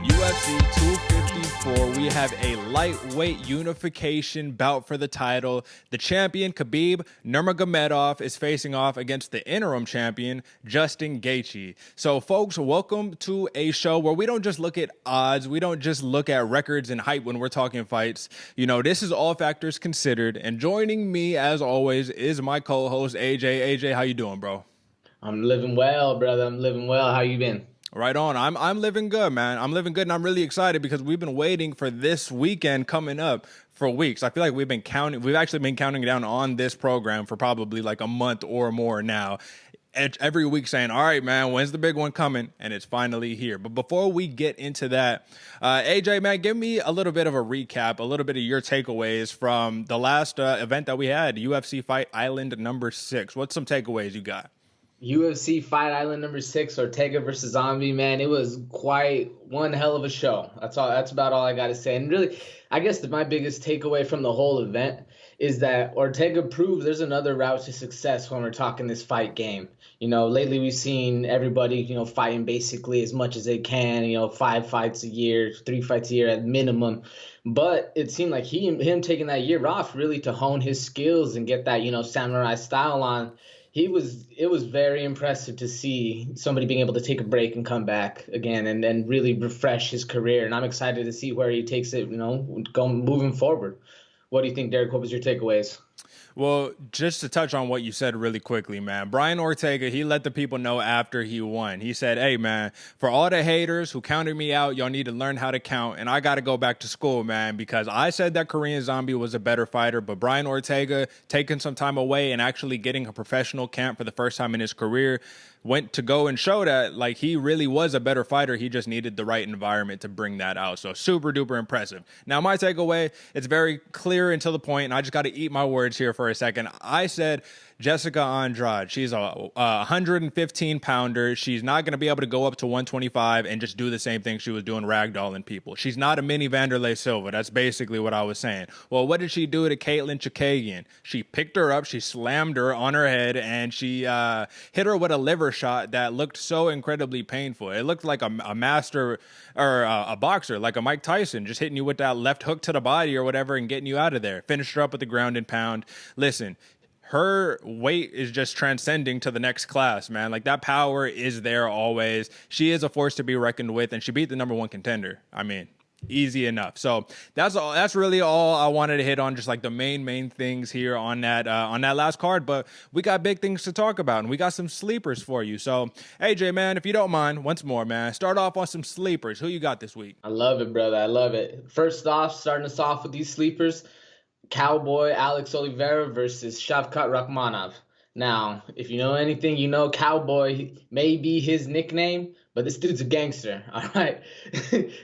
UFC 254, we have a lightweight unification bout for the title. The champion, Khabib Nurmagomedov, is facing off against the interim champion, Justin Gaethje. So, folks, welcome to a show where we don't just look at odds. We don't just look at records and hype when we're talking fights. You know, this is all factors considered. And joining me, as always, is my co-host, AJ. AJ, how you doing, bro? I'm living well, brother. I'm living well. How you been? Right on. I'm living good, man. I'm living good, and I'm really excited because we've been waiting for this weekend coming up for weeks. I feel like we've actually been counting down on this program for probably like a month or more now. Every week saying, all right, man, when's the big one coming? And it's finally here. But before we get into that, AJ, man, give me a little bit of a recap, a little bit of your takeaways from the last event that we had, UFC Fight Island number 6. What's some takeaways you got? UFC Fight Island number 6, Ortega versus Zombie, man. It was quite one hell of a show. That's about all I got to say. And really, I guess my biggest takeaway from the whole event is that Ortega proved there's another route to success when we're talking this fight game. You know, lately we've seen everybody, fighting basically as much as they can, 5 fights a year, 3 fights a year at minimum. But it seemed like him taking that year off really to hone his skills and get that, samurai style on. It was very impressive to see somebody being able to take a break and come back again and really refresh his career. And I'm excited to see where he takes it, moving forward. What do you think, Derick? What was your takeaways? Well, just to touch on what you said really quickly, man, Brian Ortega, he let the people know after he won. He said, hey, man, for all the haters who counted me out, y'all need to learn how to count. And I got to go back to school, man, because I said that Korean Zombie was a better fighter. But Brian Ortega taking some time away and actually getting a professional camp for the first time in his career went to go and show that like he really was a better fighter. He just needed the right environment to bring that out. So super duper impressive. Now my takeaway, it's very clear and to the point, and I just got to eat my words here for a second. I said Jessica Andrade, she's a 115 pounder. She's not going to be able to go up to 125 and just do the same thing she was doing ragdolling people. She's not a mini Vanderlei Silva. That's basically what I was saying. Well, what did she do to Caitlin Chikagian? She picked her up, she slammed her on her head, and she hit her with a liver shot that looked so incredibly painful. It looked like a master or a boxer, like a Mike Tyson, just hitting you with that left hook to the body or whatever and getting you out of there. Finished her up with the ground and pound. Listen, her weight is just transcending to the next class, man. Like, that power is there always. She is a force to be reckoned with, and she beat the number 1 contender. I mean, easy enough. So that's all. That's really all I wanted to hit on, just like the main things here on that last card. But we got big things to talk about, and we got some sleepers for you. So, AJ, man, if you don't mind, once more, man, start off on some sleepers. Who you got this week? I love it, brother. I love it. First off, starting us off with these sleepers, Cowboy Alex Oliveira versus Shavkat Rakmanav. Now, if you know anything, you know Cowboy may be his nickname, but this dude's a gangster, all right?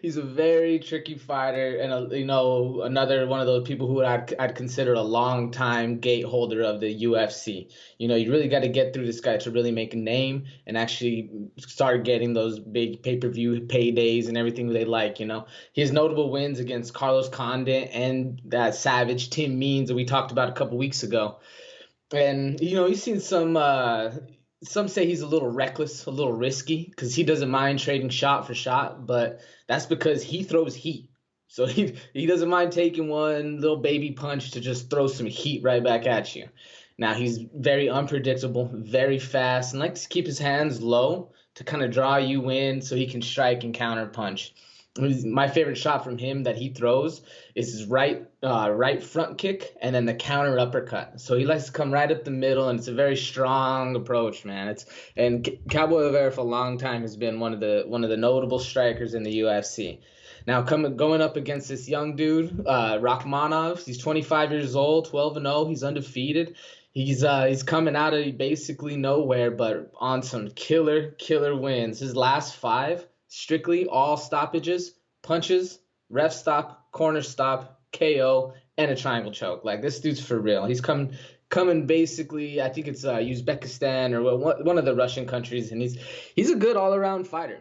He's a very tricky fighter and, another one of those people who I'd consider a long-time gate holder of the UFC. You really got to get through this guy to really make a name and actually start getting those big pay-per-view paydays and everything they like, He has notable wins against Carlos Condit and that savage Tim Means that we talked about a couple weeks ago. And, he's seen some say he's a little reckless, a little risky, because he doesn't mind trading shot for shot, but that's because he throws heat. So he doesn't mind taking one little baby punch to just throw some heat right back at you. Now, he's very unpredictable, very fast, and likes to keep his hands low to kind of draw you in so he can strike and counter punch. My favorite shot from him that he throws is his right front kick and then the counter uppercut. So he likes to come right up the middle, and it's a very strong approach, man. And Cowboy Oliveira for a long time has been one of the notable strikers in the UFC. Now going up against this young dude, Rakmanav. He's 25 years old, 12-0. He's undefeated. He's coming out of basically nowhere, but on some killer wins. His last 5. Strictly all stoppages, punches, ref stop, corner stop, KO, and a triangle choke. Like, this dude's for real. He's coming basically, I think it's Uzbekistan or one of the Russian countries, and he's a good all-around fighter.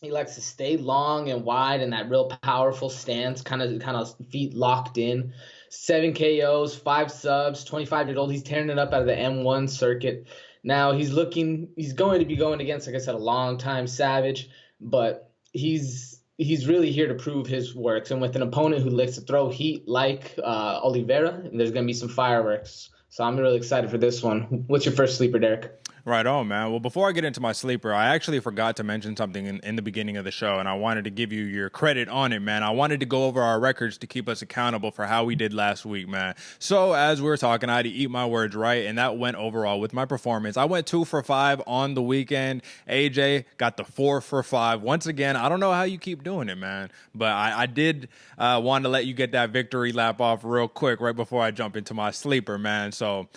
He likes to stay long and wide in that real powerful stance, kind of feet locked in. 7 KOs, 5 subs, 25-year-old. He's tearing it up out of the M1 circuit. Now he's going to be going against, like I said, a long-time savage, but he's really here to prove his works. And with an opponent who likes to throw heat like Oliveira, there's going to be some fireworks. So I'm really excited for this one. What's your first sleeper, Derick? Right on, man. Well, before I get into my sleeper, I actually forgot to mention something in the beginning of the show, and I wanted to give you your credit on it, man. I wanted to go over our records to keep us accountable for how we did last week, man. So as we were talking, I had to eat my words right, and that went overall with my performance. I went 2 for 5 on the weekend. AJ got the 4 for 5. Once again, I don't know how you keep doing it, man, but I did want to let you get that victory lap off real quick right before I jump into my sleeper, man. So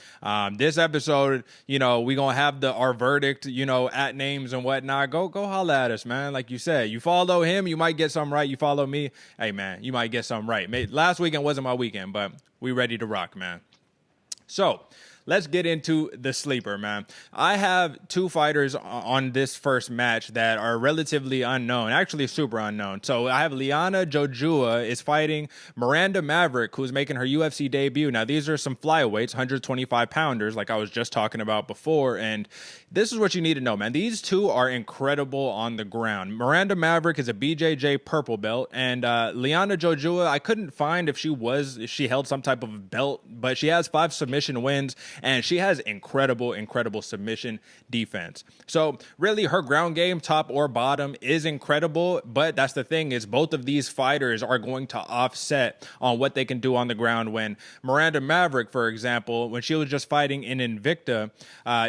this episode, we going to have our verdict, at names and whatnot. Go holla at us, man. Like you said, you follow him, you might get something right. You follow me, hey, man, you might get something right. Last weekend wasn't my weekend, but we ready to rock, man. So let's get into the sleeper, man. I have 2 fighters on this first match that are relatively unknown, actually super unknown. So I have Liana Jojua is fighting Miranda Maverick, who's making her UFC debut. Now, these are some flyweights, 125-pounders, like I was just talking about before. And this is what you need to know, man. These 2 are incredible on the ground. Miranda Maverick is a BJJ purple belt, and Liana Jojua, I couldn't find if she held some type of belt, but she has 5 submission wins. And she has incredible submission defense. So really her ground game, top or bottom, is incredible. But that's the thing, is both of these fighters are going to offset on what they can do on the ground. When Miranda Maverick, for example, when she was just fighting in Invicta,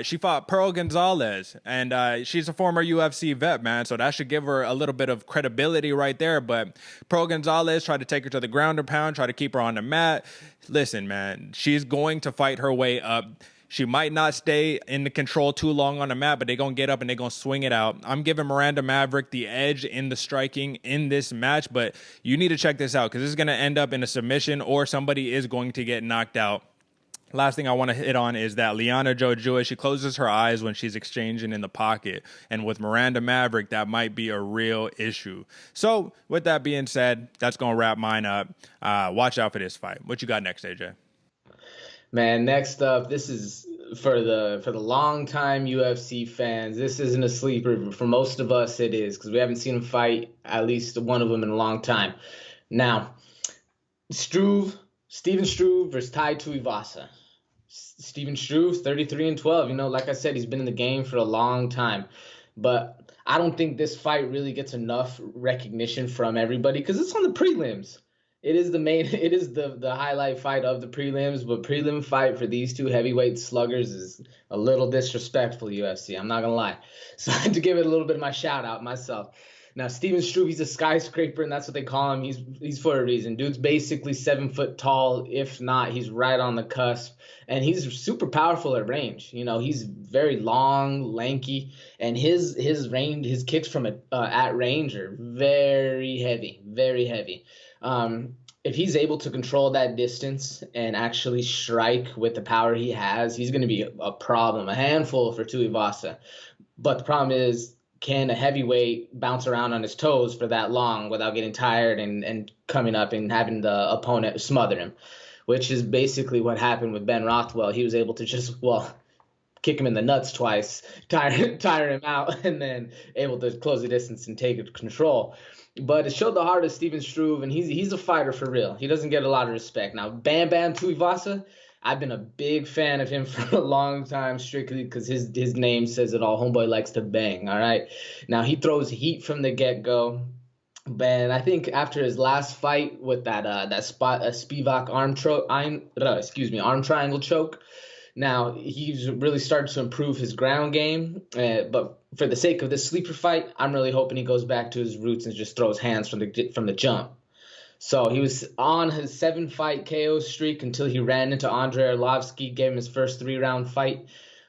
she fought Pearl Gonzalez. And she's a former UFC vet, man. So that should give her a little bit of credibility right there. But Pearl Gonzalez tried to take her to the ground and pound, try to keep her on the mat. Listen, man, she's going to fight her way up. She might not stay in the control too long on the mat, but they're going to get up and they're going to swing it out. I'm giving Miranda Maverick the edge in the striking in this match, but you need to check this out because this is going to end up in a submission or somebody is going to get knocked out. Last thing I want to hit on is that Liana Jojua, she closes her eyes when she's exchanging in the pocket. And with Miranda Maverick, that might be a real issue. So with that being said, that's going to wrap mine up. Watch out for this fight. What you got next, AJ? Man, next up, this is for the long-time UFC fans. This isn't a sleeper, but for most of us it is because we haven't seen him fight, at least one of them, in a long time. Now, Steven Struve versus Tai Tuivasa. Steven Struve, 33-12. Like I said, he's been in the game for a long time. But I don't think this fight really gets enough recognition from everybody because it's on the prelims. It is the highlight fight of the prelims, but prelim fight for these 2 heavyweight sluggers is a little disrespectful, UFC. I'm not going to lie. So I had to give it a little bit of my shout out myself. Now, Steven Struve, he's a skyscraper, and that's what they call him. He's for a reason. Dude's basically 7 foot tall. If not, he's right on the cusp. And he's super powerful at range. He's very long, lanky, and his kicks from at range are very heavy, very heavy. If he's able to control that distance and actually strike with the power he has, he's going to be a problem, a handful for Tuivasa. But the problem is, can a heavyweight bounce around on his toes for that long without getting tired and coming up and having the opponent smother him, which is basically what happened with Ben Rothwell. He was able to just, kick him in the nuts twice, tire him out, and then able to close the distance and take control. But it showed the heart of Steven Struve, and he's a fighter for real. He doesn't get a lot of respect. Now, Bam Bam Tuivasa, I've been a big fan of him for a long time, strictly because his name says it all. Homeboy likes to bang, all right? Now, he throws heat from the get-go. And I think after his last fight with that Spivak arm triangle choke, now he's really started to improve his ground game. But for the sake of this sleeper fight, I'm really hoping he goes back to his roots and just throws hands from the jump. So he was on his 7-fight KO streak until he ran into Andrei Arlovski, gave him his first 3-round fight.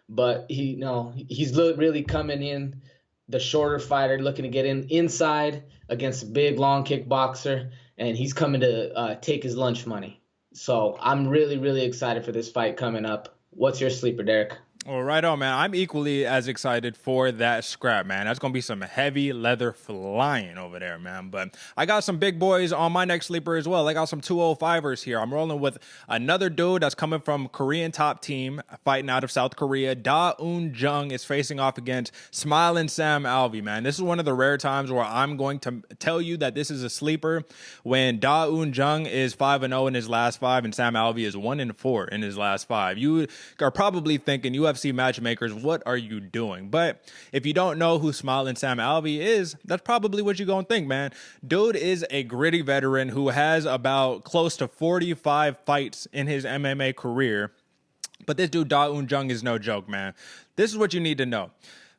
But he's really coming in the shorter fighter, looking to get inside against a big, long kickboxer, and he's coming to take his lunch money. So I'm really, really excited for this fight coming up. What's your sleeper, Derick? Well, right on, man. I'm equally as excited for that scrap, man. That's going to be some heavy leather flying over there, man. But I got some big boys on my next sleeper as well. I got some 205ers here. I'm rolling with another dude that's coming from Korean top team, fighting out of South Korea. Da Un Jung is facing off against Smiling Sam Alvey, man. This is one of the rare times where I'm going to tell you that this is a sleeper when Da Un Jung is 5-0 in his last 5 and Sam Alvey is 1-4 in his last 5. You are probably thinking, UFC matchmakers, what are you doing? But if you don't know who Smiling Sam Alvey is, that's probably what you're going to think, man. Dude is a gritty veteran who has about close to 45 fights in his MMA career. But this dude, Da Un Jung, is no joke, man. This is what you need to know.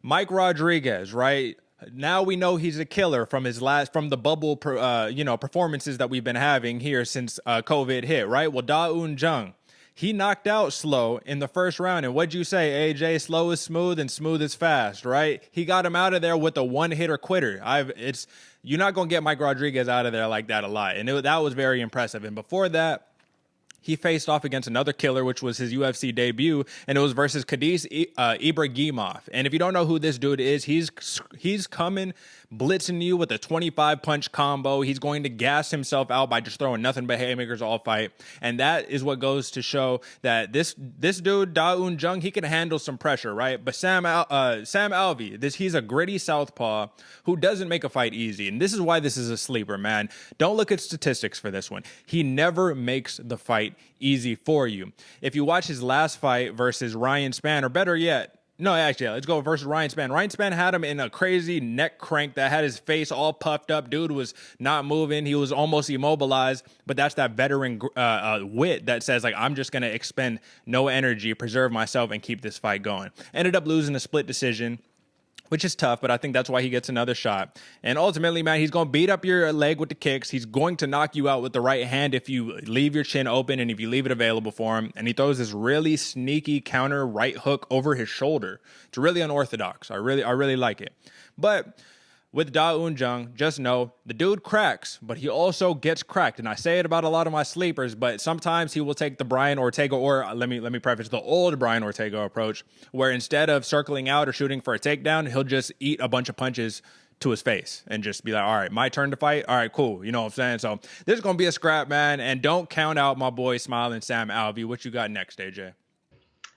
Mike Rodriguez, right? Now we know he's a killer from the bubble, performances that we've been having here since COVID hit, right? Well, Da Un Jung, he knocked out Slow in the first round. And what'd you say, AJ? Slow is smooth and smooth is fast, right? He got him out of there with a one-hitter quitter. You're not going to get Mike Rodriguez out of there like that a lot. And that was very impressive. And before that, he faced off against another killer, which was his UFC debut, and it was versus Khadis Ibragimov. And if you don't know who this dude is, he's coming blitzing you with a 25-punch combo. He's going to gas himself out by just throwing nothing but haymakers all fight. And that is what goes to show that this dude, Da Un Jung, he can handle some pressure, right? But Sam Alvey, he's a gritty southpaw who doesn't make a fight easy. And this is why this is a sleeper, man. Don't look at statistics for this one. He never makes the fight easy for you. If you watch his last fight versus Ryan Spann, or better yet, no, actually, let's go versus Ryan Spann. Ryan Spann had him in a crazy neck crank that had his face all puffed up. Dude was not moving. He was almost immobilized. But that's that veteran wit that says, like, I'm just going to expend no energy, preserve myself, and keep this fight going. Ended up losing a split decision, which is tough, but I think that's why he gets another shot. And ultimately, man, he's going to beat up your leg with the kicks. He's going to knock you out with the right hand if you leave your chin open and if you leave it available for him. And he throws this really sneaky counter right hook over his shoulder. It's really unorthodox. I really like it. But with Da Un Jung, just know the dude cracks, but he also gets cracked. And I say it about a lot of my sleepers, but sometimes he will take the Brian Ortega, or let me preface, the old Brian Ortega approach, where instead of circling out or shooting for a takedown, he'll just eat a bunch of punches to his face and just be like, all right, my turn to fight. All right, cool. You know what I'm saying? So this is going to be a scrap, man. And don't count out my boy Smiling Sam Alvey. What you got next, AJ?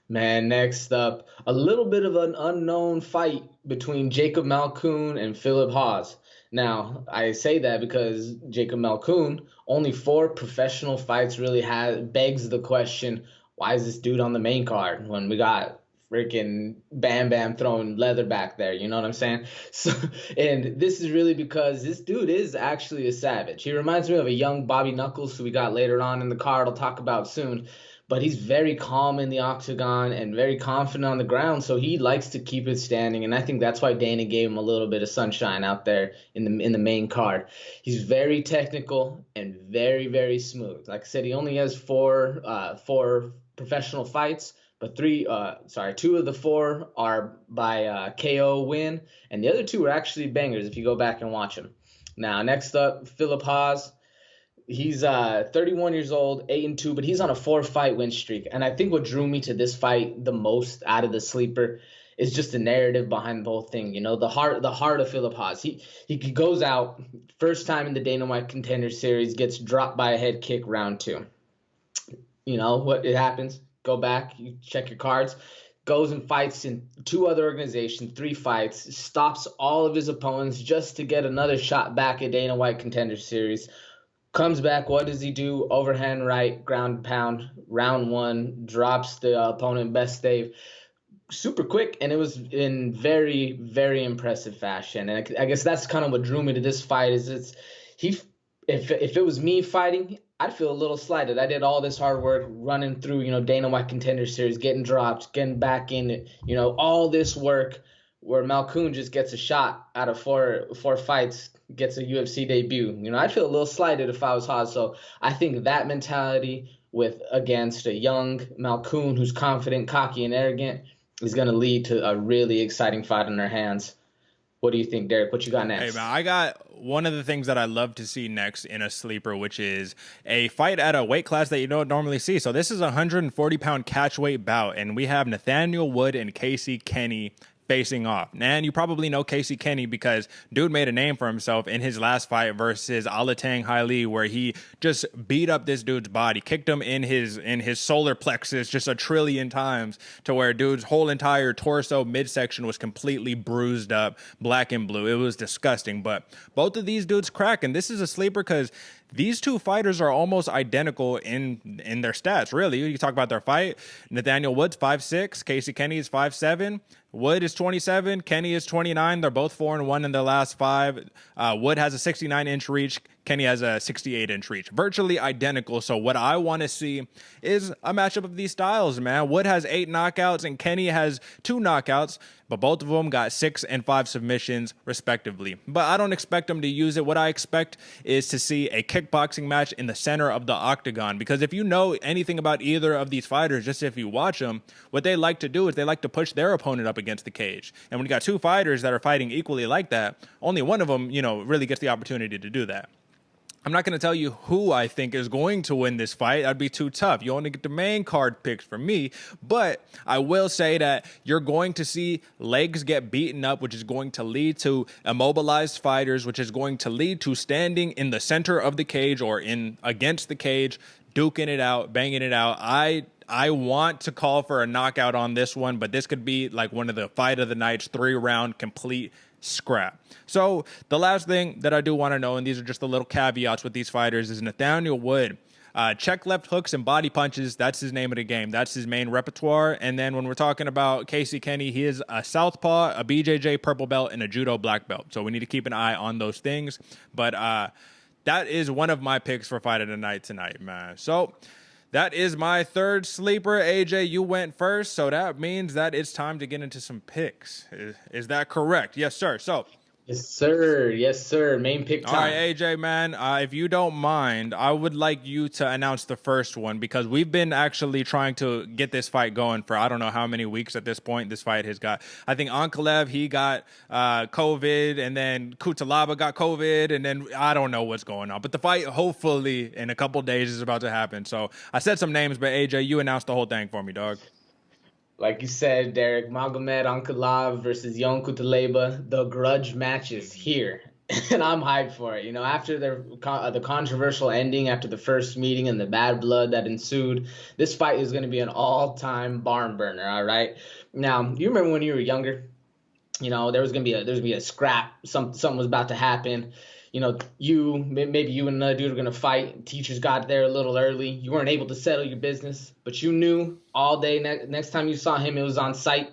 Man, next up, a little bit of an unknown fight between Jacob Malkoun and Phillip Hawes. Now, I say that because Jacob Malkoun, only 4 professional fights, really begs the question, why is this dude on the main card when we got freaking Bam Bam throwing leather back there? You know what I'm saying? So, and this is really because this dude is actually a savage. He reminds me of a young Bobby Knuckles, who we got later on in the card I'll talk about soon. But he's very calm in the octagon and very confident on the ground, so he likes to keep it standing. And I think that's why Dana gave him a little bit of sunshine out there in the main card. He's very technical and very, very smooth. Like I said, he only has four professional fights, but 2 of the 4 are by KO win, and the other 2 are actually bangers if you go back and watch them. Now, next up, Phillip Hawes. He's 31 years old, 8-2, but he's on a 4-fight win streak. And I think what drew me to this fight the most out of the sleeper is just the narrative behind the whole thing. You know, the heart of Phillip Hawes. He goes out, first time in the Dana White Contender Series, gets dropped by a head kick round 2. You know what it happens? Go back, you check your cards. Goes and fights in 2 other organizations, 3 fights, stops all of his opponents just to get another shot back at Dana White Contender Series. Comes back, what does he do? Overhand right, ground pound, round 1, drops the opponent best save. Super quick, and it was in very, very impressive fashion. And I guess that's kind of what drew me to this fight. If it was me fighting, I'd feel a little slighted. I did all this hard work running through, Dana White Contender Series, getting dropped, getting back in it, all this work, where Malkoun just gets a shot out of four fights, gets a UFC debut. I'd feel a little slighted if I was Hawes. So I think that mentality against a young Malkoun who's confident, cocky, and arrogant is going to lead to a really exciting fight in their hands. What do you think, Derick? What you got Hey next? man, I got one of the things that I love to see next in a sleeper, which is a fight at a weight class that you don't normally see. So this is a 140-pound catchweight bout, and we have Nathaniel Wood and Casey Kenny facing off. And you probably know Casey Kenny because dude made a name for himself in his last fight versus Alatang Haile, where he just beat up this dude's body, kicked him in his solar plexus just a trillion times, to where dude's whole entire torso midsection was completely bruised up, black and blue. It was disgusting. But both of these dudes crack, and this is a sleeper because these two fighters are almost identical in their stats, really. You talk about their fight. Nathaniel Wood's 5'6", Casey Kenny is 5'7". Wood is 27, Kenny is 29. They're both 4-1 in their last 5. Wood has a 69-inch reach. Kenny has a 68-inch reach. Virtually identical. So what I want to see is a matchup of these styles, man. Wood has 8 knockouts and Kenny has 2 knockouts, but both of them got 6 and 5 submissions, respectively. But I don't expect them to use it. What I expect is to see a kickboxing match in the center of the octagon, because if you know anything about either of these fighters, just if you watch them, what they like to do is they like to push their opponent up against the cage. And when you got 2 fighters that are fighting equally like that, only one of them, really gets the opportunity to do that. I'm not going to tell you who I think is going to win this fight. That'd be too tough. You only get the main card picks from me. But I will say that you're going to see legs get beaten up, which is going to lead to immobilized fighters, which is going to lead to standing in the center of the cage or in against the cage, duking it out, banging it out. I want to call for a knockout on this one, but this could be like one of the fight of the night's 3-round complete scrap. So the last thing that I do want to know, and these are just the little caveats with these fighters, is Nathaniel Wood. Check left hooks and body punches. That's his name of the game. That's his main repertoire. And then when we're talking about Casey Kenny, he is a southpaw, a BJJ purple belt, and a judo black belt. So we need to keep an eye on those things. But that is one of my picks for fight of the night tonight, man. So that is my third sleeper. AJ, you went first, so that means that it's time to get into some picks. Is that correct? Yes, sir. So Yes, sir. Yes, sir. Main pick time. all right, AJ, man, if you don't mind, I would like you to announce the first one, because we've been actually trying to get this fight going for I don't know how many weeks at this point. This fight has got, I think Ankalaev, he got COVID, and then Cutelaba got COVID, and then I don't know what's going on. But the fight, hopefully, in a couple days is about to happen. So I said some names, but AJ, you announced the whole thing for me, dog. Like you said, Derick, Magomed Ankalaev versus Yon Cutelaba. The grudge match is here, and I'm hyped for it. After the controversial ending after the first meeting and the bad blood that ensued, this fight is going to be an all-time barn burner. All right. Now, you remember when you were younger? There was gonna be a scrap. Something was about to happen. Maybe you and another dude are going to fight. Teachers got there a little early. You weren't able to settle your business, but you knew all day next time you saw him, it was on site.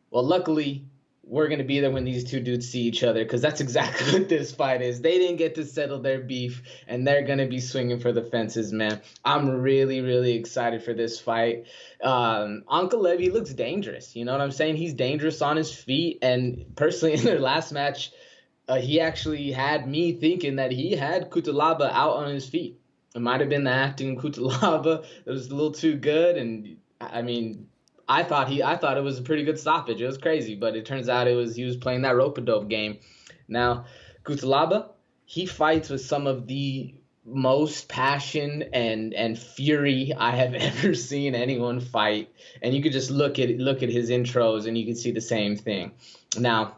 Well, luckily, we're going to be there when these two dudes see each other, because that's exactly what this fight is. They didn't get to settle their beef, and they're going to be swinging for the fences, man. I'm really, really excited for this fight. Ankalaev, he looks dangerous. You know what I'm saying? He's dangerous on his feet, and personally, in their last match, he actually had me thinking that he had Cutelaba out on his feet. It might have been the acting in Cutelaba that was a little too good, and I thought it was a pretty good stoppage. It was crazy, but it turns out he was playing that rope-a-dope game. Now, Cutelaba, he fights with some of the most passion and fury I have ever seen anyone fight, and you could just look at his intros and you can see the same thing. Now,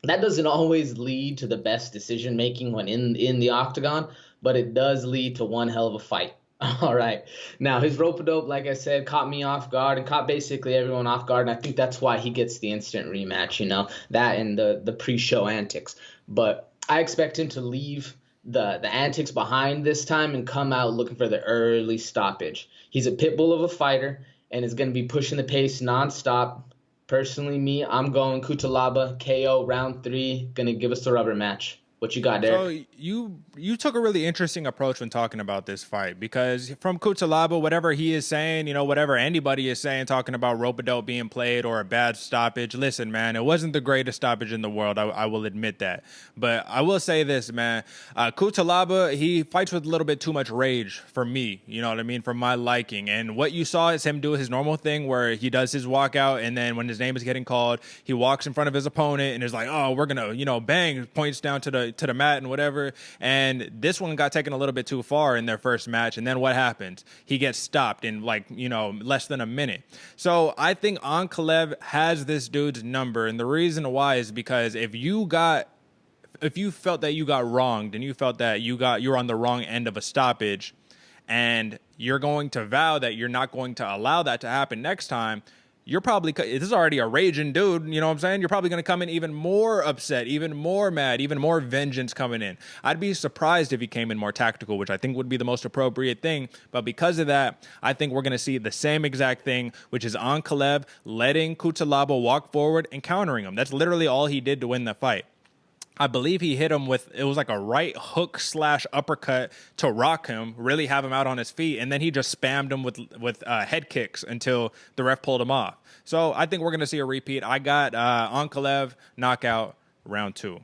that doesn't always lead to the best decision making when in the octagon, but it does lead to one hell of a fight. All right. Now, his rope-a-dope, like I said, caught me off guard and caught basically everyone off guard, and I think that's why he gets the instant rematch, that and the pre-show antics. But I expect him to leave the antics behind this time and come out looking for the early stoppage. He's a pit bull of a fighter and is going to be pushing the pace nonstop. Personally, I'm going Cutelaba, KO, round 3, going to give us the rubber match. What you got, So Derick? you took a really interesting approach when talking about this fight, because from Cutelaba, whatever he is saying, whatever anybody is saying, talking about rope-a-dope being played or a bad stoppage, listen, man, it wasn't the greatest stoppage in the world. I will admit that. But I will say this, man, Cutelaba, he fights with a little bit too much rage for me, you know what I mean, for my liking. And what you saw is him do his normal thing where he does his walkout, and then when his name is getting called, he walks in front of his opponent and is like, oh, we're going to, bang, points down to the mat and whatever. And this one got taken a little bit too far in their first match. And then what happens? He gets stopped in less than a minute. So I think Ankalaev has this dude's number. And the reason why is because if you felt that you got wronged and you felt that you're on the wrong end of a stoppage, and you're going to vow that you're not going to allow that to happen next time, this is already a raging dude, you know what I'm saying? You're probably going to come in even more upset, even more mad, even more vengeance coming in. I'd be surprised if he came in more tactical, which I think would be the most appropriate thing. But because of that, I think we're going to see the same exact thing, which is Ankalaev letting Cutelaba walk forward and countering him. That's literally all he did to win the fight. I believe he hit him it was like a right hook / uppercut to rock him, really have him out on his feet, and then he just spammed him with head kicks until the ref pulled him off. So I think we're going to see a repeat. I got Ankalaev knockout round 2.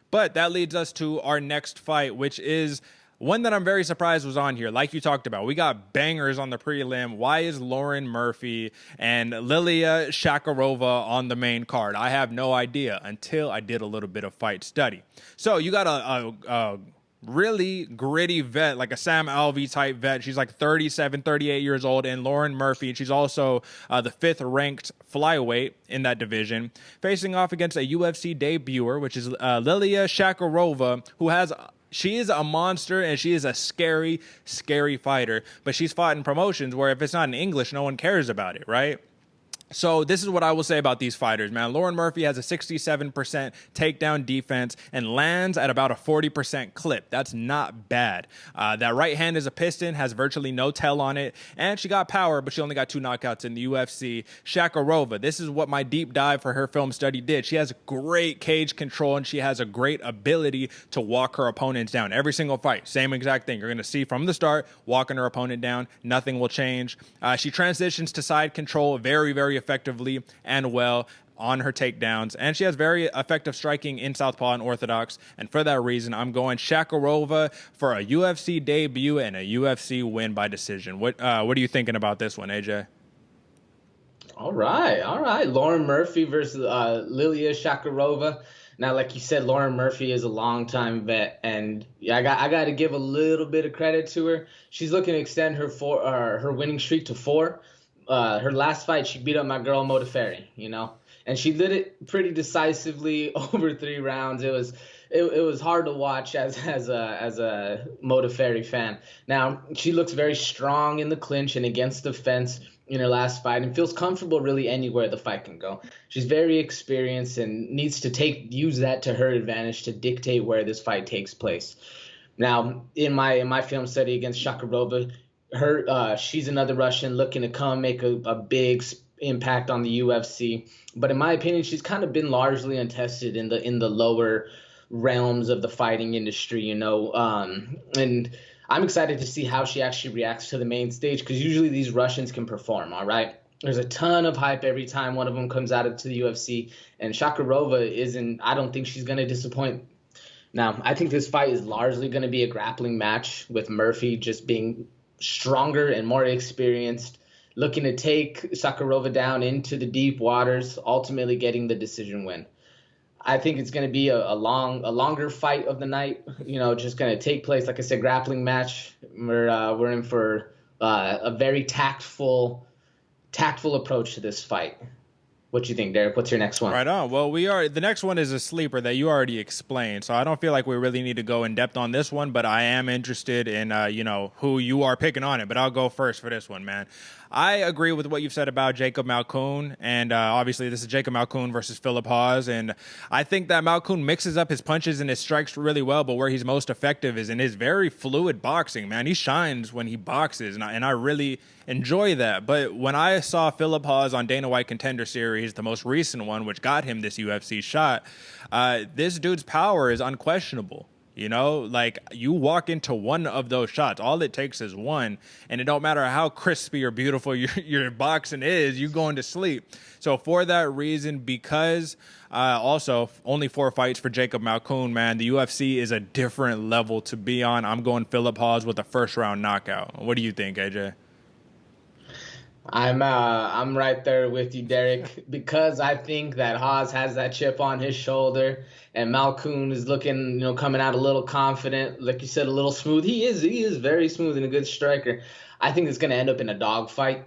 But that leads us to our next fight, which is one that I'm very surprised was on here. Like you talked about, we got bangers on the prelim. Why is Lauren Murphy and Lilia Shakarova on the main card? I have no idea until I did a little bit of fight study. So you got a really gritty vet, like a Sam Alvey type vet. She's like 37, 38 years old, and Lauren Murphy. She's also the 5th ranked flyweight in that division, facing off against a UFC debuter, which is Lilia Shakarova, she is a monster, and she is a scary, scary fighter. But she's fought in promotions where if it's not in English, no one cares about it, right? So this is what I will say about these fighters, man. Lauren Murphy has a 67% takedown defense and lands at about a 40% clip. That's not bad. That right hand is a piston, has virtually no tell on it, and she got power, but she only got 2 knockouts in the UFC. Shakarova, this is what my deep dive for her film study did. She has great cage control, and she has a great ability to walk her opponents down. Every single fight, same exact thing. You're going to see from the start, walking her opponent down, nothing will change. She transitions to side control very, very effectively and well on her takedowns, and she has very effective striking in southpaw and orthodox, and for that reason I'm going Shakarova for a UFC debut and a UFC win by decision. What are you thinking about this one, AJ? All right. Lauren Murphy versus Lilia Shakarova. Now, like you said, Lauren Murphy is a longtime vet, and I got to give a little bit of credit to her. She's looking to extend her winning streak to 4. Her last fight, she beat up my girl Modafferi, and she did it pretty decisively over 3 rounds. It was hard to watch as a Modafferi fan. Now, she looks very strong in the clinch and against the fence in her last fight, and feels comfortable really anywhere the fight can go. She's very experienced and needs to use that to her advantage to dictate where this fight takes place. Now, in my film study against Shakarova, she's another Russian looking to come make a big impact on the UFC. But in my opinion, she's kind of been largely untested in the lower realms of the fighting industry, and I'm excited to see how she actually reacts to the main stage, because usually these Russians can perform, all right? There's a ton of hype every time one of them comes out to the UFC, and Shakarova I don't think she's going to disappoint. Now, I think this fight is largely going to be a grappling match, with Murphy just being stronger and more experienced, looking to take Shakarova down into the deep waters, ultimately getting the decision win. I think it's going to be a longer fight of the night, just going to take place, like I said, grappling match. We're in for a very tactful approach to this fight. What do you think, Derick? What's your next one? Right on. Well, the next one is a sleeper that you already explained, so I don't feel like we really need to go in depth on this one, but I am interested in, who you are picking on it, but I'll go first for this one, man. I agree with what you've said about Jacob Malkoun, and obviously this is Jacob Malkoun versus Phillip Hawes, and I think that Malkoun mixes up his punches and his strikes really well, but where he's most effective is in his very fluid boxing, man. He shines when he boxes, and I really enjoy that. But when I saw Phillip Hawes on Dana White Contender Series, the most recent one, which got him this UFC shot, this dude's power is unquestionable. You know, like you walk into one of those shots, all it takes is one, and it don't matter how crispy or beautiful your boxing is, you going to sleep. So for that reason, because also only 4 fights for Jacob Malkoun, man, the UFC is a different level to be on. I'm going Phillip Hawes with a first round knockout. What do you think, AJ? I'm right there with you, Derick, because I think that Hawes has that chip on his shoulder, and Malkoun is looking, coming out a little confident, like you said, a little smooth. He is very smooth and a good striker. I think it's gonna end up in a dogfight,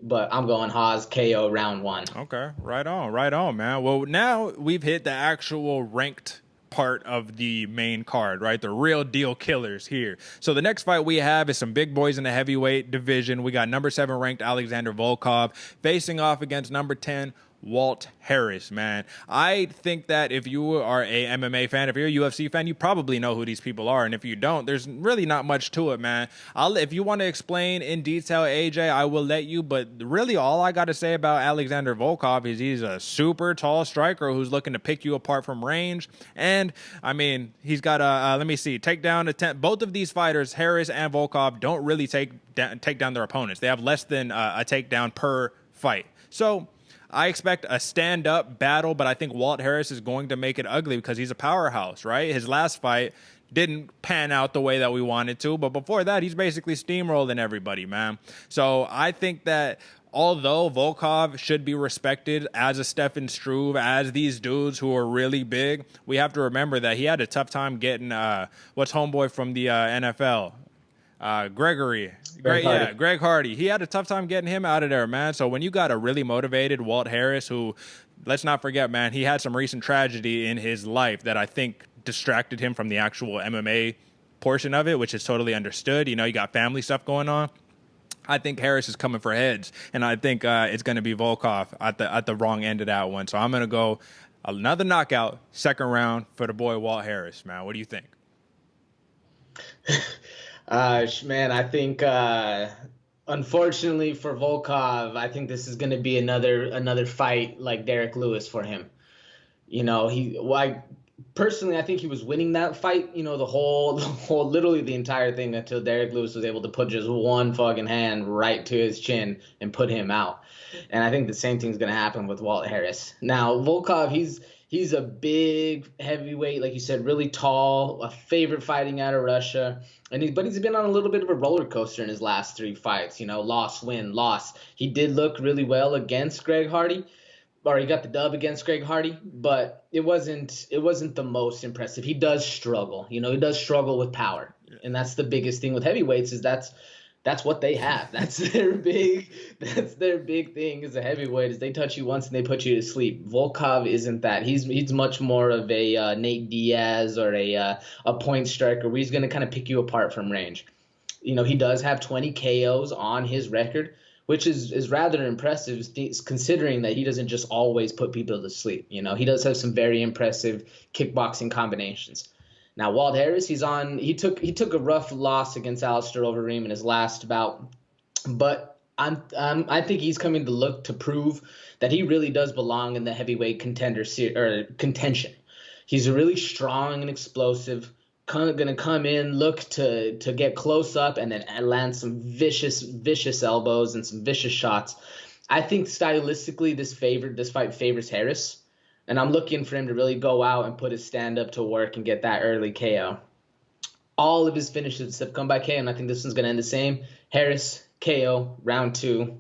but I'm going Hawes KO round 1. Okay, right on, man. Well, now we've hit the actual ranked part of the main card, right? The real deal killers here. So the next fight we have is some big boys in the heavyweight division. We got number 7 ranked Alexander Volkov facing off against number 10 Walt Harris, man. I think that if you are a MMA fan, if you're a UFC fan, you probably know who these people are. And if you don't, there's really not much to it, man. If you want to explain in detail, AJ, I will let you. But really all I got to say about Alexander Volkov is he's a super tall striker who's looking to pick you apart from range. And, I mean, he's got a, let me see, takedown attempt. Both of these fighters, Harris and Volkov, don't really take down their opponents. They have less than a takedown per fight. So I expect a stand-up battle, but I think Walt Harris is going to make it ugly because he's a powerhouse, right? His last fight didn't pan out the way that we wanted to, but before that, he's basically steamrolling everybody, man. So I think that although Volkov should be respected as a Stefan Struve, as these dudes who are really big, we have to remember that he had a tough time getting, what's homeboy from the NFL? Greg Hardy. He had a tough time getting him out of there, man. So when you got a really motivated Walt Harris, who, let's not forget, man, he had some recent tragedy in his life that I think distracted him from the actual MMA portion of it, which is totally understood. You got family stuff going on. I think Harris is coming for heads, and I think it's going to be Volkov at the wrong end of that one. So I'm going to go another knockout, second round for the boy Walt Harris, man. What do you think? Man, I think unfortunately for Volkov, I think this is going to be another fight like Derek Lewis for him. Personally, I think he was winning that fight, the whole literally the entire thing until Derek Lewis was able to put just one fucking hand right to his chin and put him out. And I think the same thing's going to happen with Walt Harris. Now, Volkov, he's a big heavyweight, like you said, really tall, a favorite fighting out of Russia. But he's been on a little bit of a roller coaster in his last 3 fights, loss, win, loss. He did look really well against Greg Hardy, or he got the dub against Greg Hardy, but it wasn't the most impressive. He does struggle, he does struggle with power. And that's the biggest thing with heavyweights is that's what they have. That's their big thing as a heavyweight is they touch you once and they put you to sleep. Volkov isn't that. He's much more of a Nate Diaz or a point striker where he's going to kind of pick you apart from range. He does have 20 KOs on his record, which is rather impressive considering that he doesn't just always put people to sleep. He does have some very impressive kickboxing combinations. Now, Walt Harris, he took a rough loss against Alistair Overeem in his last bout, but I think he's coming to look to prove that he really does belong in the heavyweight contention. He's really strong and explosive, going to come in, look to get close up, and then land some vicious elbows and some vicious shots. I think stylistically this fight favors Harris. And I'm looking for him to really go out and put his stand-up to work and get that early KO. All of his finishes have come by KO, and I think this one's going to end the same. Harris, KO, round 2.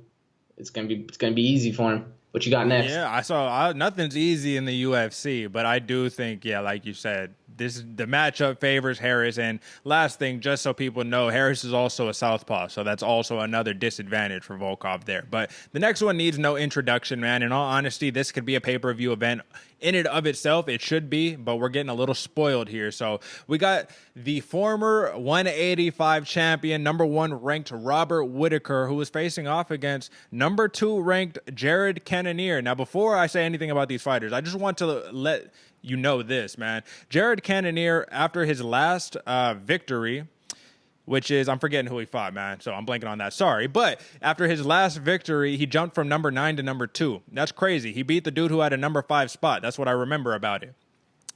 It's gonna be easy for him. What you got next? Yeah, I saw nothing's easy in the UFC, but I do think, like you said, the matchup favors Harris. And last thing, just so people know, Harris is also a southpaw, so that's also another disadvantage for Volkov there. But the next one needs no introduction, man. In all honesty, this could be a pay-per-view event in and of itself. It should be, but we're getting a little spoiled here. So we got the former 185 champion, number 1 ranked Robert Whittaker, who is facing off against number 2 ranked Jared Cannonier. Now, before I say anything about these fighters, I just want to let this, man. Jared Cannonier, after his last victory, which is, I'm forgetting who he fought, man. So I'm blanking on that. Sorry. But after his last victory, he jumped from number 9 to number 2. That's crazy. He beat the dude who had a number 5 spot. That's what I remember about it.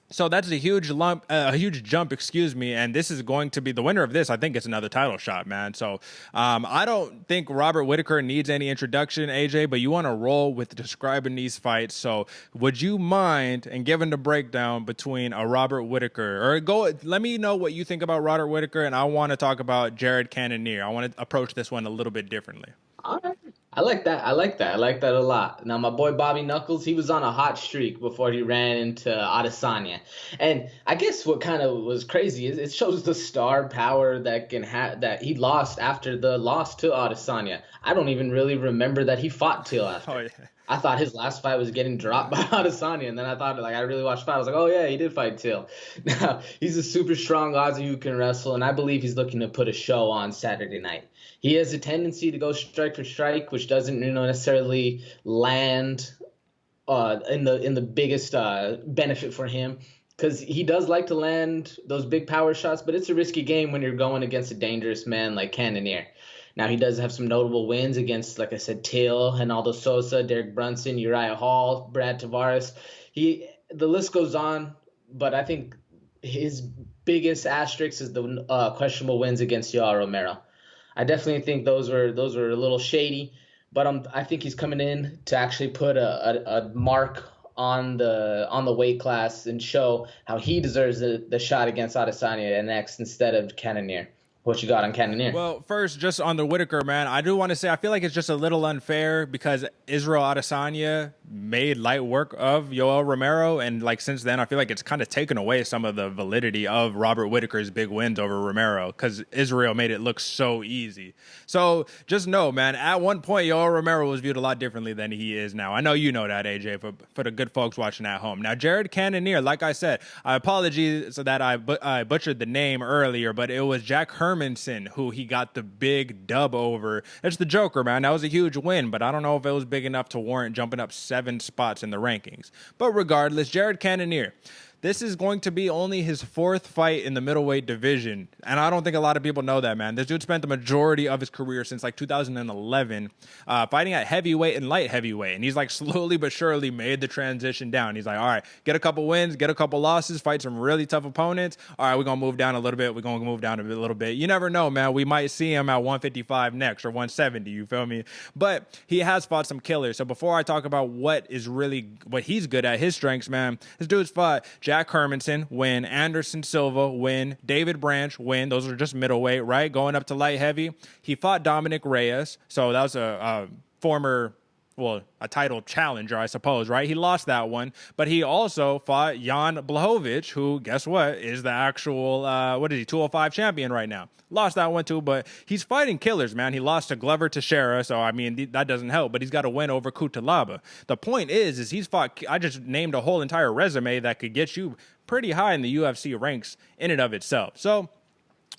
So that's a huge jump, excuse me, and this is going to be the winner of this. I think it's another title shot, man. So I don't think Robert Whittaker needs any introduction, AJ, but you want to roll with describing these fights. So would you mind and giving the breakdown between a Robert Whittaker, or let me know what you think about Robert Whittaker, and I want to talk about Jared Cannonier. I want to approach this one a little bit differently. All right. I like that a lot. Now, my boy Bobby Knuckles, he was on a hot streak before he ran into Adesanya. And I guess what kind of was crazy is it shows the star power that that he lost after the loss to Adesanya. I don't even really remember that he fought Till after. Oh, yeah. I thought his last fight was getting dropped by Adesanya, and then I thought, I really watched the fight. I was like, oh, yeah, he did fight Till. Now, he's a super strong Aussie who can wrestle, and I believe he's looking to put a show on Saturday night. He has a tendency to go strike for strike, which doesn't necessarily land in the biggest benefit for him, because he does like to land those big power shots, but it's a risky game when you're going against a dangerous man like Cannoneer. Now, he does have some notable wins against, like I said, Till, Ronaldo Sosa, Derek Brunson, Uriah Hall, Brad Tavares. The list goes on, but I think his biggest asterisk is the questionable wins against Yoel Romero. I definitely think those were a little shady, but I think he's coming in to actually put a mark on the weight class and show how he deserves the shot against Adesanya next instead of Cannoneer. What you got on Cannoneer? Well, first, just on the Whittaker, man, I do want to say I feel like it's just a little unfair because Israel Adesanya made light work of Yoel Romero, and since then, I feel like it's kind of taken away some of the validity of Robert Whittaker's big wins over Romero because Israel made it look so easy. So just know, man, at one point, Yoel Romero was viewed a lot differently than he is now. I know you know that, AJ, for the good folks watching at home. Now, Jared Cannonier, like I said, I apologize that I butchered the name earlier, but it was Jack Hermanson who he got the big dub over. That's the Joker, man. That was a huge win, but I don't know if it was big enough to warrant jumping up 7 spots in the rankings. But regardless, Jared Cannonier, this is going to be only his 4th fight in the middleweight division. And I don't think a lot of people know that, man. This dude spent the majority of his career since 2011 fighting at heavyweight and light heavyweight. And he's slowly but surely made the transition down. He's all right, get a couple wins, get a couple losses, fight some really tough opponents. All right, we're going to move down a little bit. We're going to move down a little bit. You never know, man. We might see him at 155 next or 170, you feel me? But he has fought some killers. So before I talk about what he's good at, his strengths, man, this dude's fought Jack Hermanson, win. Anderson Silva, win. David Branch, win. Those are just middleweight, right? Going up to light heavy. He fought Dominic Reyes. So that was a former, a title challenger, I suppose, right? He lost that one. But he also fought Jan Blachowicz, who, guess what, is the actual, 205 champion right now. Lost that one too, but he's fighting killers, man. He lost to Glover Teixeira, so, that doesn't help. But he's got a win over Kutalaba. The point is he's fought, I just named a whole entire resume that could get you pretty high in the UFC ranks in and of itself. So,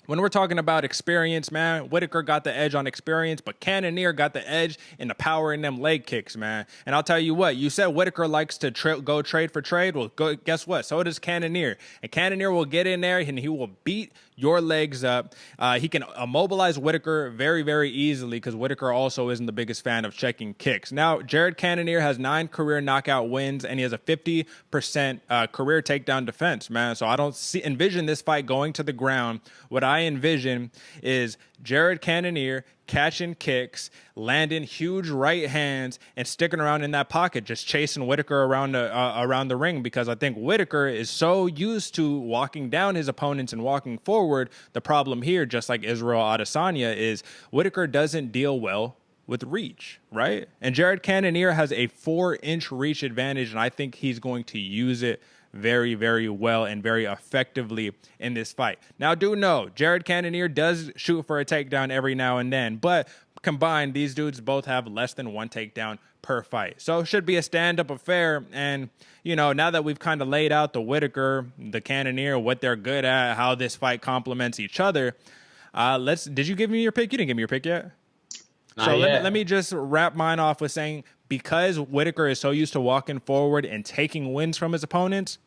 when we're talking about experience, man, Whittaker got the edge on experience, but Cannoneer got the edge in the power in them leg kicks, man. And I'll tell you what, you said Whittaker likes to go trade for trade. Well, guess what? So does Cannoneer. And Cannoneer will get in there and he will beat your legs up. He can immobilize Whittaker very, very easily because Whittaker also isn't the biggest fan of checking kicks. Now, Jared Cannonier has 9 career knockout wins, and he has a 50% career takedown defense, man. So I don't envision this fight going to the ground. What I envision is Jared Cannonier catching kicks, landing huge right hands, and sticking around in that pocket, just chasing Whittaker around the ring, because I think Whittaker is so used to walking down his opponents and walking forward. The problem here, just like Israel Adesanya, is Whittaker doesn't deal well with reach, right? And Jared Cannonier has a 4-inch reach advantage, and I think he's going to use it very, very well and very effectively in this fight. Now, do know, Jared Cannonier does shoot for a takedown every now and then, but combined, these dudes both have less than 1 takedown per fight. So it should be a stand-up affair. And, now that we've kind of laid out the Whittaker, the Cannoneer, what they're good at, how this fight complements each other, did you give me your pick? You didn't give me your pick yet? So let me just wrap mine off with saying, because Whittaker is so used to walking forward and taking wins from his opponents,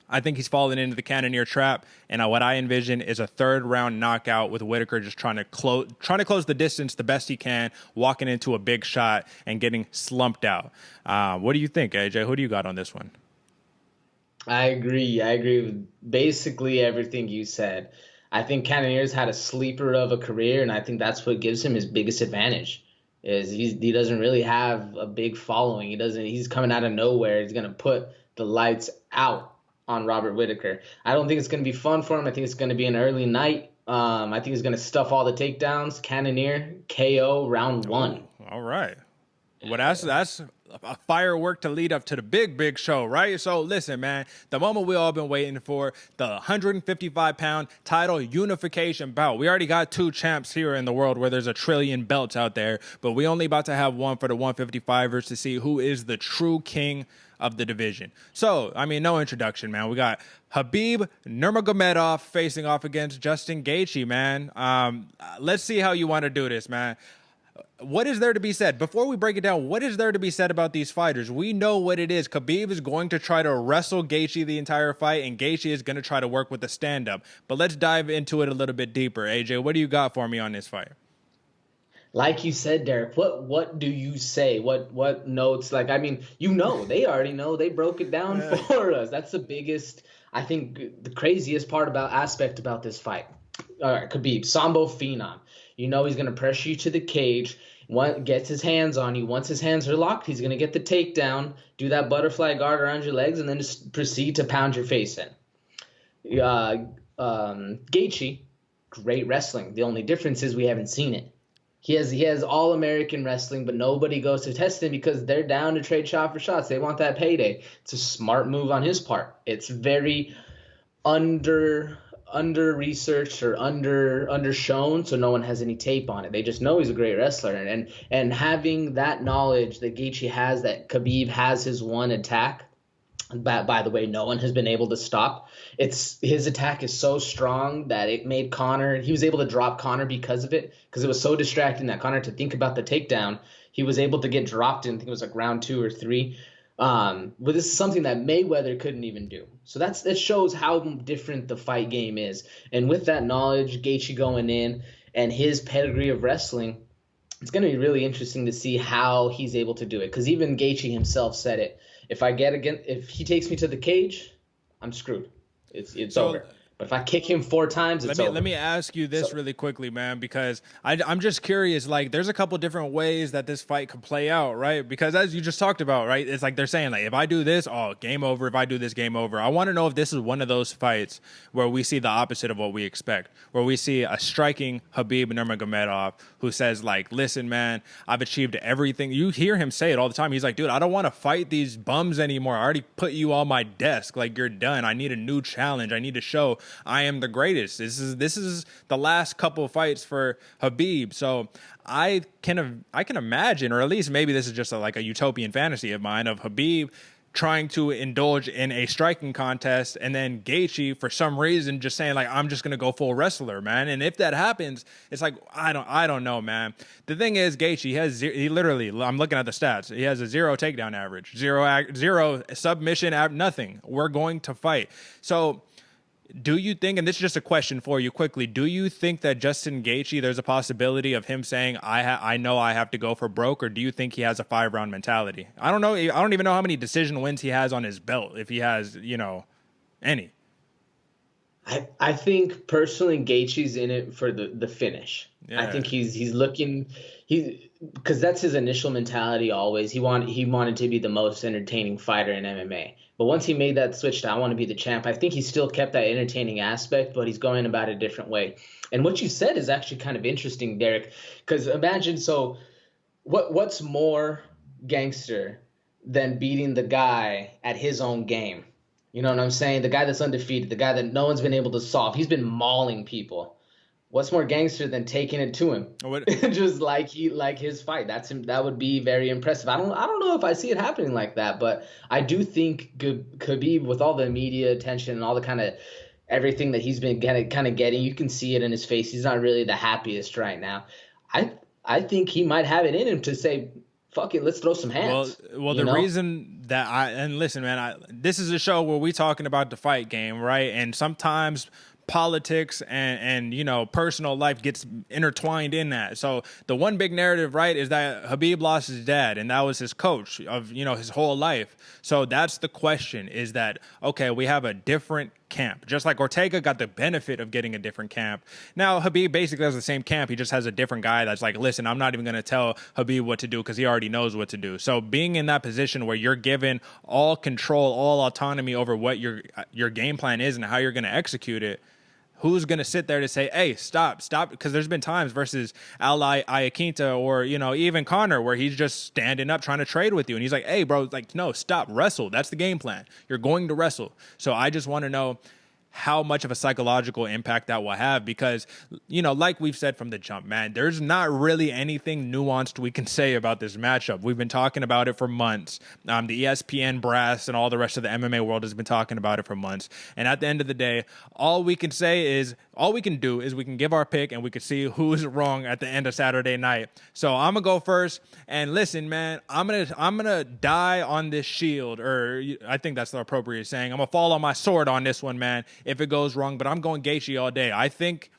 I think he's fallen into the Cannoneer trap, and what I envision is a third-round knockout with Whittaker just trying to close the distance the best he can, walking into a big shot and getting slumped out. What do you think, AJ? Who do you got on this one? I agree. I agree with basically everything you said. I think Cannonier's had a sleeper of a career, and I think that's what gives him his biggest advantage. Is he doesn't really have a big following. He's coming out of nowhere. He's gonna put the lights out on Robert Whittaker. I don't think it's gonna be fun for him. I think it's gonna be an early night. I think he's gonna stuff all the takedowns. Cannoneer KO round 1. All right. Well, that's a firework to lead up to the big show, right? So listen, man, the moment we all been waiting for, the 155-pound title unification bout. We already got 2 champs here in the world where there's a trillion belts out there, but we only about to have one for the 155ers to see who is the true king of the division. So, I mean, no introduction, man. We got Khabib Nurmagomedov facing off against Justin Gaethje, man. Let's see how you want to do this, man. What is there to be said? Before we break it down, what is there to be said about these fighters? We know what it is. Khabib is going to try to wrestle Gaethje the entire fight, and Gaethje is going to try to work with the stand-up. But let's dive into it a little bit deeper. AJ, what do you got for me on this fight? Like you said, Derick, what do you say? What notes? Like, I mean, they already know. They broke it down for us. That's the biggest, I think, the craziest aspect about this fight. All right, Khabib, Sambo Phenom. He's going to pressure you to the cage. Gets his hands on you. Once his hands are locked, he's going to get the takedown, do that butterfly guard around your legs, and then just proceed to pound your face in. Gaethje, great wrestling. The only difference is we haven't seen it. He has all-American wrestling, but nobody goes to test him because they're down to trade shot for shots. They want that payday. It's a smart move on his part. It's very under-researched or undershown, so no one has any tape on it. They just know he's a great wrestler. And having that knowledge that Gaethje has, that Khabib has his one attack, by the way, no one has been able to stop. His attack is so strong that it made Conor, he was able to drop Conor because of it, because it was so distracting that Conor, to think about the takedown, he was able to get dropped in, I think it was like round 2 or 3. But this is something that Mayweather couldn't even do. So that shows how different the fight game is. And with that knowledge, Gaethje going in and his pedigree of wrestling, it's going to be really interesting to see how he's able to do it. Because even Gaethje himself said it. If he takes me to the cage, I'm screwed. It's over. But if I kick him 4 times, it's over. Let me ask you this really quickly, man, because I'm just curious. Like, there's a couple different ways that this fight could play out, right? Because as you just talked about, right, it's like they're saying, like, if I do this, game over. If I do this, game over. I want to know if this is one of those fights where we see the opposite of what we expect, where we see a striking Khabib Nurmagomedov who says, like, listen, man, I've achieved everything. You hear him say it all the time. He's like, dude, I don't want to fight these bums anymore. I already put you on my desk. Like, you're done. I need a new challenge. I need to show I am the greatest. This is the last couple of fights for Khabib. So I can imagine, or at least maybe this is just like a utopian fantasy of mine, of Khabib trying to indulge in a striking contest, and then Gaethje for some reason just saying, like, I'm just gonna go full wrestler, man. And if that happens, it's like I don't know, man. The thing is, Gaethje he literally, I'm looking at the stats, he has a 0 takedown average, zero submission, nothing. We're going to fight. So do you think, and this is just a question for you quickly, do you think that Justin Gaethje, there's a possibility of him saying, I know I have to go for broke, or do you think he has a 5-round mentality? I don't know. I don't even know how many decision wins he has on his belt, if he has, any. I think personally Gaethje's in it for the finish. Yeah. I think he's looking, because that's his initial mentality always. He wanted to be the most entertaining fighter in MMA. But once he made that switch to I want to be the champ, I think he still kept that entertaining aspect, but he's going about it a different way. And what you said is actually kind of interesting, Derick, because imagine, so what's more gangster than beating the guy at his own game? You know what I'm saying? The guy that's undefeated, the guy that no one's been able to solve. He's been mauling people. What's more gangster than taking it to him? Just like his fight. That would be very impressive. I don't know if I see it happening like that, but I do think Khabib, with all the media attention and all the kind of everything that he's been kind of getting, you can see it in his face. He's not really the happiest right now. I think he might have it in him to say, fuck it, let's throw some hands. Well, the reason that and listen, man, this is a show where we talking about the fight game, right? And sometimes politics and you know, personal life gets intertwined in that. So the one big narrative, right, is that Khabib lost his dad, and that was his coach of, you know, his whole life. So that's the question, is that, okay, we have a different camp, just like Ortega got the benefit of getting a different camp. Now Khabib basically has the same camp, he just has a different guy that's like, listen, I'm not even going to tell Khabib what to do because he already knows what to do. So being in that position where you're given all control, all autonomy over what your game plan is and how you're going to execute it, who's going to sit there to say, hey, stop? Because there's been times versus Ally Iaquinta or, you know, even Connor, where he's just standing up trying to trade with you. And he's like, hey, bro, like, no, stop, wrestle. That's the game plan. You're going to wrestle. So I just want to know how much of a psychological impact that will have, because, you know, like we've said from the jump, man, there's not really anything nuanced we can say about this matchup. We've been talking about it for months. The ESPN brass and all the rest of the MMA world has been talking about it for months. And at the end of the day, all we can do is we can give our pick and we can see who's wrong at the end of Saturday night. So I'm gonna go first. And listen, man, I'm gonna die on this shield, or I think that's the appropriate saying. I'm gonna fall on my sword on this one, man, if it goes wrong, but I'm going Gaethje all day. I think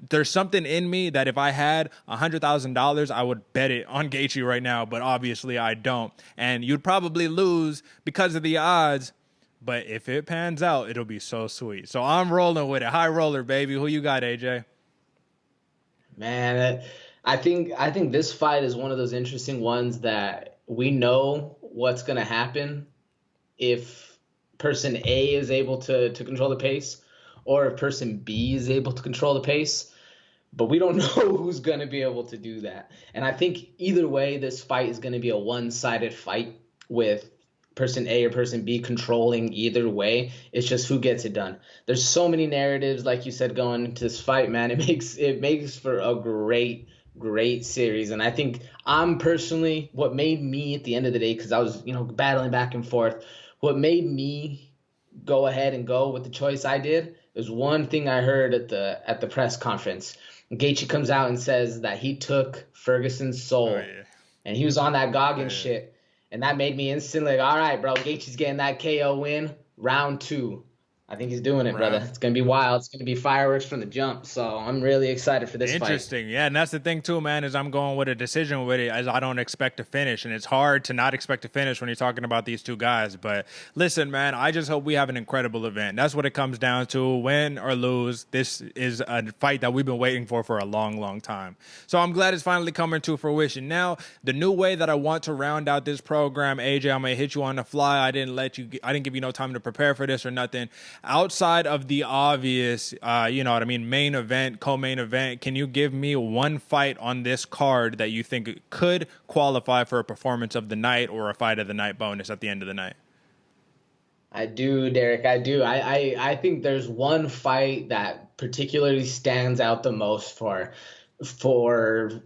there's something in me that if I had $100,000, I would bet it on Gaethje right now, but obviously I don't. And you'd probably lose because of the odds, but if it pans out, it'll be so sweet. So I'm rolling with it. High roller, baby. Who you got, AJ? Man, I think this fight is one of those interesting ones that we know what's going to happen if person A is able to control the pace, or if person B is able to control the pace, but we don't know who's going to be able to do that. And I think either way, this fight is going to be a one-sided fight with person A or person B controlling either way. It's just who gets it done. There's so many narratives, like you said, going into this fight, man. It makes for a great series. And I think I'm personally, what made me at the end of the day, because I was, you know, battling back and forth, what made me go ahead and go with the choice I did is one thing I heard at the press conference. Gaethje comes out and says that he took Ferguson's soul, and he was on that Goggins shit, and that made me instantly like, all right, bro, Gaethje's getting that KO win, round 2. I think he's doing it, brother. It's going to be wild. It's going to be fireworks from the jump. So I'm really excited for this fight. Interesting. Yeah, and that's the thing too, man, is I'm going with a decision with it, as I don't expect to finish. And it's hard to not expect to finish when you're talking about these two guys. But listen, man, I just hope we have an incredible event. That's what it comes down to. Win or lose, this is a fight that we've been waiting for a long, long time. So I'm glad it's finally coming to fruition. Now, the new way that I want to round out this program, AJ, I'm going to hit you on the fly. I didn't give you no time to prepare for this or nothing. Outside of the obvious, you know what I mean, main event, co-main event, can you give me one fight on this card that you think could qualify for a performance of the night or a fight of the night bonus at the end of the night? I do, Derick. I do. I think there's one fight that particularly stands out the most for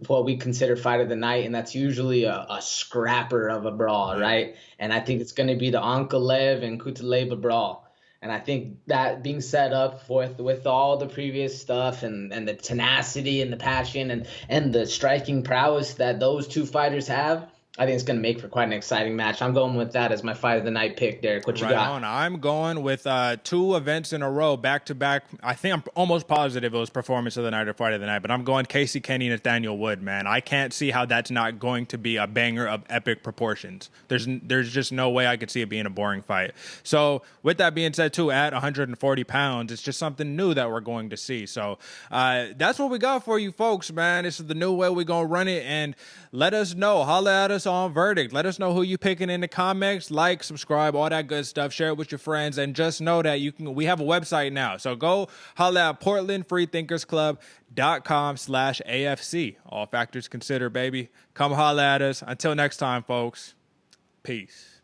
what we consider fight of the night, and that's usually a scrapper of a brawl, right? And I think it's going to be the Ankalaev and Kutaleba brawl. And I think that being set up with all the previous stuff and the tenacity and the passion and the striking prowess that those two fighters have, I think it's going to make for quite an exciting match. I'm going with that as my fight of the night pick, Derick. What you got? On. I'm going with 2 events in a row, back to back. I think I'm almost positive it was performance of the night or fight of the night, but I'm going Casey Kenny, Nathaniel Wood, man. I can't see how that's not going to be a banger of epic proportions. There's just no way I could see it being a boring fight. So with that being said, too, at 140 pounds, it's just something new that we're going to see. So that's what we got for you folks, man. This is the new way we're going to run it, and let us know. Holla at us on Verdict. Let us know who you picking in the comments. Like, subscribe, all that good stuff. Share it with your friends, and just know that we have a website now. So go holla at PortlandFreethinkersClub.com/AFC. All factors considered, baby. Come holla at us. Until next time, folks. Peace.